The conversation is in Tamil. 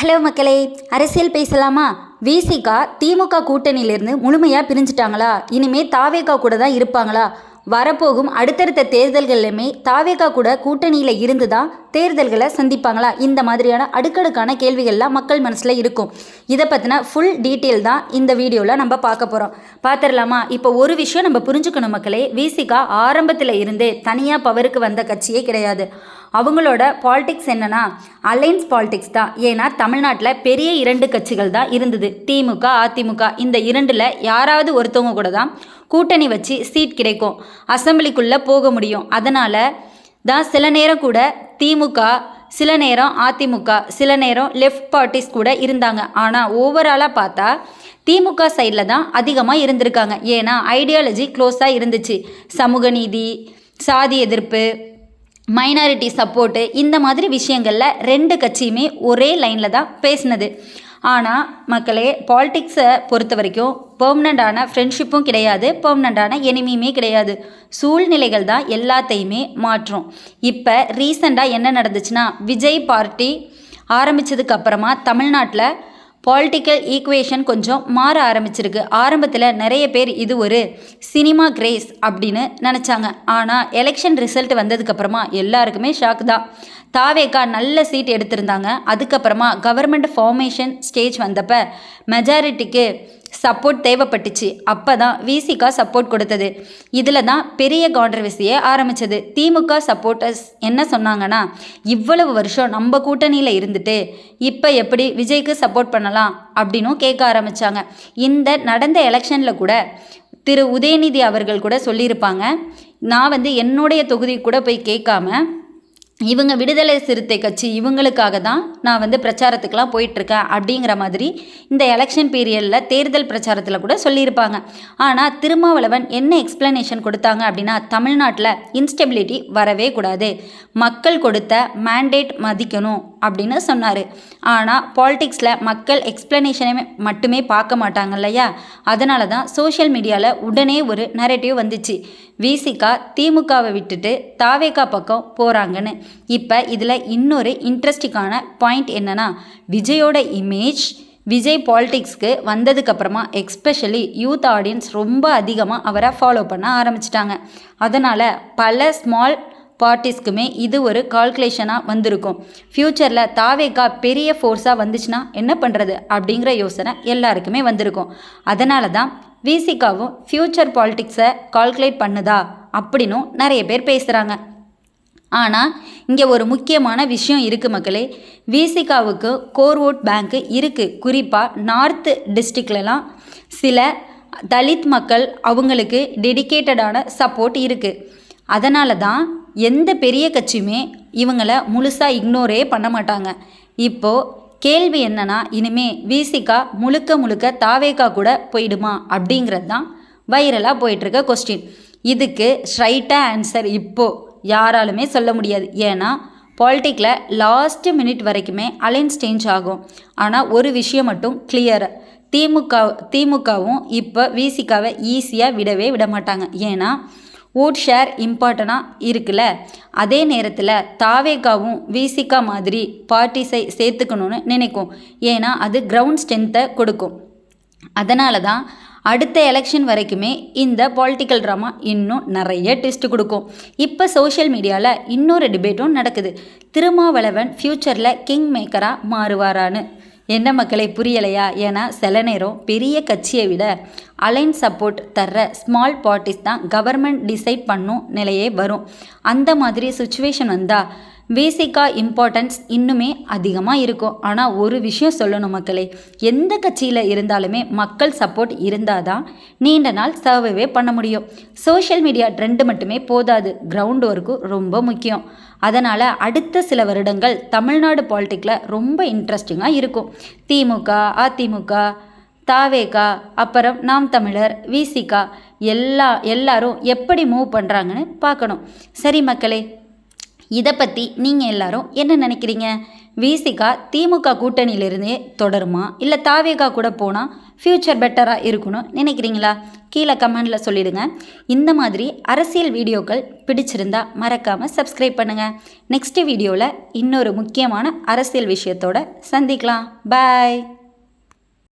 ஹலோ மக்களே, அரசியல் பேசலாமா? விசிகா திமுக கூட்டணியிலிருந்து முழுமையாக பிரிஞ்சிட்டாங்களா? இனிமே தாவேகா கூட தான் இருப்பாங்களா? வரப்போகும் அடுத்தடுத்த தேர்தல்களிலுமே தாவேகா கூட கூட்டணியில் இருந்து தான் தேர்தல்களை சந்திப்பாங்களா? இந்த மாதிரியான அடுக்கடுக்கான கேள்விகள்லாம் மக்கள் மனசில் இருக்கும். இதை பற்றின ஃபுல் டீட்டெயில் தான் இந்த வீடியோவில் நம்ம பார்க்க போகிறோம். பார்த்துடலாமா? இப்போ ஒரு விஷயம் நம்ம புரிஞ்சுக்கணும் மக்களே. விசிகா ஆரம்பத்தில் இருந்தே தனியாக பவருக்கு வந்த கட்சியே கிடையாது. அவங்களோட பாலிடிக்ஸ் என்னன்னா அலைன்ஸ் பாலிடிக்ஸ் தான். ஏன்னா தமிழ்நாட்டில் பெரிய 2 கட்சிகள் தான் இருந்தது, திமுக, அதிமுக. இந்த 2ல் யாராவது ஒருத்தவங்க கூட தான் கூட்டணி வச்சு சீட் கிடைக்கும், அசம்பிளிக்குள்ளே போக முடியும். அதனால் தான் சில நேரம் கூட திமுக, சில நேரம் அதிமுக, சில நேரம் லெஃப்ட் பார்ட்டிஸ் கூட இருந்தாங்க. ஆனால் ஓவராலாக பார்த்தா திமுக சைடில் தான் அதிகமாக இருந்திருக்காங்க. ஏன்னா ஐடியாலஜி க்ளோஸாக இருந்துச்சு. சமூக நீதி, சாதி எதிர்ப்பு, மைனாரிட்டி சப்போர்ட்டு, இந்த மாதிரி விஷயங்களில் 2 கட்சியுமே ஒரே லைனில் தான் பேசினது. ஆனால் மக்களே, பாலிடிக்ஸை பொறுத்த வரைக்கும் பெர்மனண்டான ஃப்ரெண்ட்ஷிப்பும் கிடையாது, பெர்மனண்டான எனிமியுமே கிடையாது. சூழ்நிலைகள் தான் எல்லாத்தையுமே மாற்றும். இப்போ ரீசெண்டாக என்ன நடந்துச்சுன்னா, விஜய் பார்ட்டி ஆரம்பித்ததுக்கு அப்புறமா தமிழ்நாட்டில் பாலிட்டிக்கல் ஈக்குவேஷன் கொஞ்சம் மாற ஆரம்பிச்சிருக்கு. ஆரம்பத்தில் நிறைய பேர் இது ஒரு சினிமா கிரேஸ் அப்படின்னு நினச்சாங்க. ஆனால் எலெக்ஷன் ரிசல்ட் வந்ததுக்கப்புறமா எல்லாருக்குமே ஷாக் தான். தாவேகா நல்ல சீட் எடுத்திருந்தாங்க. அதுக்கப்புறமா கவர்மெண்ட் ஃபார்மேஷன் ஸ்டேஜ் வந்தப்போ மெஜாரிட்டிக்கு சப்போர்ட் தேவைப்பட்டுச்சு. அப்போ தான் விசிகா சப்போர்ட் கொடுத்தது. இதில் தான் பெரிய கான்ட்ரவர்சியே ஆரம்பித்தது. திமுக சப்போர்ட்டர்ஸ் என்ன சொன்னாங்கன்னா, இவ்வளவு வருஷம் நம்ம கூட்டணியில் இருந்துட்டு இப்போ எப்படி விஜய்க்கு சப்போர்ட் பண்ணலாம் அப்படின்னும் கேட்க ஆரம்பித்தாங்க. இந்த நடந்த எலெக்ஷனில் கூட திரு உதயநிதி அவர்கள் கூட சொல்லியிருப்பாங்க, நான் என்னுடைய தொகுதி கூட போய் கேட்காம இவங்க விடுதலை சிறுத்தை கட்சி இவங்களுக்காக தான் நான் பிரச்சாரத்துக்கெலாம் போயிட்டுருக்கேன் அப்படிங்கிற மாதிரி இந்த எலெக்ஷன் பீரியடில் தேர்தல் பிரச்சாரத்தில் கூட சொல்லியிருப்பாங்க. ஆனால் திருமாவளவன் என்ன எக்ஸ்ப்ளனேஷன் கொடுத்தாங்க அப்படின்னா, தமிழ்நாட்டில் இன்ஸ்டெபிலிட்டி வரவே கூடாது, மக்கள் கொடுத்த மேண்டேட் மதிக்கணும் அப்படின்னு சொன்னார். ஆனால் பாலிடிக்ஸில் மக்கள் எக்ஸ்ப்ளனேஷனை மட்டுமே பார்க்க மாட்டாங்க இல்லையா? அதனால தான் சோஷியல் மீடியாவில் உடனே ஒரு நரேட்டிவ் வந்துச்சு, விசிகா திமுகவை விட்டுட்டு தாவேகா பக்கம் போகிறாங்கன்னு. இப்போ இதில் இன்னொரு இன்ட்ரெஸ்டிங்கான பாயிண்ட் என்னென்னா, விஜயோட இமேஜ் விஜய் பாலிடிக்ஸ்க்கு வந்ததுக்கப்புறமா எக்ஸ்பெஷலி யூத் ஆடியன்ஸ் ரொம்ப அதிகமாக அவரை ஃபாலோ பண்ண ஆரம்பிச்சிட்டாங்க. அதனால் பல ஸ்மால் பார்ட்டிஸ்க்குமே இது ஒரு கால்குலேஷனாக வந்திருக்கும். ஃப்யூச்சரில் தாவேகா பெரிய ஃபோர்ஸாக வந்துச்சுன்னா என்ன பண்ணுறது அப்படிங்கிற யோசனை எல்லாருக்குமே வந்திருக்கும். அதனால தான் விசிகாவும் ஃப்யூச்சர் பாலிடிக்ஸை கால்குலேட் பண்ணுதா அப்படின்னும் நிறைய பேர் பேசுகிறாங்க. ஆனால் இங்கே ஒரு முக்கியமான விஷயம் இருக்குது மக்களே. விசிகாவுக்கு கோர் ஓட் பேங்க்கு இருக்குது. குறிப்பாக நார்த் டிஸ்ட்ரிக்ட்லலாம் சில தலித் மக்கள் அவங்களுக்கு டெடிக்கேட்டடான சப்போர்ட் இருக்குது. அதனால தான் எந்த பெரிய கட்சியுமே இவங்களை முழுசாக இக்னோரே பண்ண மாட்டாங்க. இப்போது கேள்வி என்னன்னா, இனிமே விசிகா முழுக்க தாவேகா கூட போயிடுமா அப்படிங்கிறது தான் வைரலாக போயிட்டுருக்க கொஸ்டின். இதுக்கு ஸ்ட்ரைட்டாக ஆன்சர் இப்போது யாராலுமே சொல்ல முடியாது. ஏன்னா பாலிட்டிக்கில் லாஸ்ட் மினிட் வரைக்குமே அலைன்ஸ் சேஞ்ச் ஆகும். ஆனால் ஒரு விஷயம் மட்டும் கிளியர், திமுகவும் இப்போ விசிகாவை ஈஸியாக விடவே விட மாட்டாங்க. ஏன்னா ஓட் ஷேர் இம்பார்ட்டனாக இருக்குல்ல. அதே நேரத்தில் தாவேகாவும் விசிகா மாதிரி பார்ட்டிஸை சேர்த்துக்கணும்னு நினைக்கும். ஏன்னா அது கிரவுண்ட் ஸ்ட்ரென்த்தை கொடுக்கும். அதனால தான் அடுத்த எலெக்ஷன் வரைக்குமே இந்த பாலிட்டிக்கல் ட்ராமா இன்னும் நிறைய டெஸ்ட் கொடுக்கும். இப்போ சோஷியல் மீடியாவில் இன்னொரு டிபேட்டும் நடக்குது, திருமாவளவன் ஃப்யூச்சரில் கிங் மேக்கராக மாறுவாரான்னு. என்ன மக்களை, புரியலையா? ஏன்னா சில நேரம் பெரிய கட்சியை விட அலைன் சப்போர்ட் தர்ற ஸ்மால் பார்ட்டிஸ் தான் கவர்மெண்ட் டிசைட் பண்ணும் நிலையே வரும். அந்த மாதிரி சுச்சுவேஷன் வந்தால் விசிகா இம்பார்ட்டன்ஸ் இன்னுமே அதிகமாக இருக்கும். ஆனால் ஒரு விஷயம் சொல்லணும் மக்களே, எந்த கட்சியில் இருந்தாலுமே மக்கள் சப்போர்ட் இருந்தால் தான் நீண்ட நாள் சர்வே பண்ண முடியும். சோஷியல் மீடியா ட்ரெண்டு மட்டுமே போதாது, கிரவுண்ட் ஒர்க்கும் ரொம்ப முக்கியம். அதனால் அடுத்த சில வருடங்கள் தமிழ்நாடு பாலிட்டிக்கில் ரொம்ப இன்ட்ரெஸ்டிங்காக இருக்கும். திமுக, அதிமுக, தாவேகா, அப்புறம் நாம் தமிழர், விசிகா எல்லாரும் எப்படி மூவ் பண்ணுறாங்கன்னு பார்க்கணும். சரி மக்களே, இதை பற்றி நீங்கள் எல்லாரும் என்ன நினைக்கிறீங்க? விசிகா திமுக கூட்டணியிலிருந்தே தொடருமா இல்லை தாவேகா கூட போனால் ஃப்யூச்சர் பெட்டராக இருக்கணும் நினைக்கிறீங்களா? கீழே கமெண்டில் சொல்லிடுங்க. இந்த மாதிரி அரசியல் வீடியோக்கள் பிடிச்சிருந்தா மறக்காமல் சப்ஸ்கிரைப் பண்ணுங்கள். நெக்ஸ்ட் வீடியோவில் இன்னொரு முக்கியமான அரசியல் விஷயத்தோடு சந்திக்கலாம். பாய்.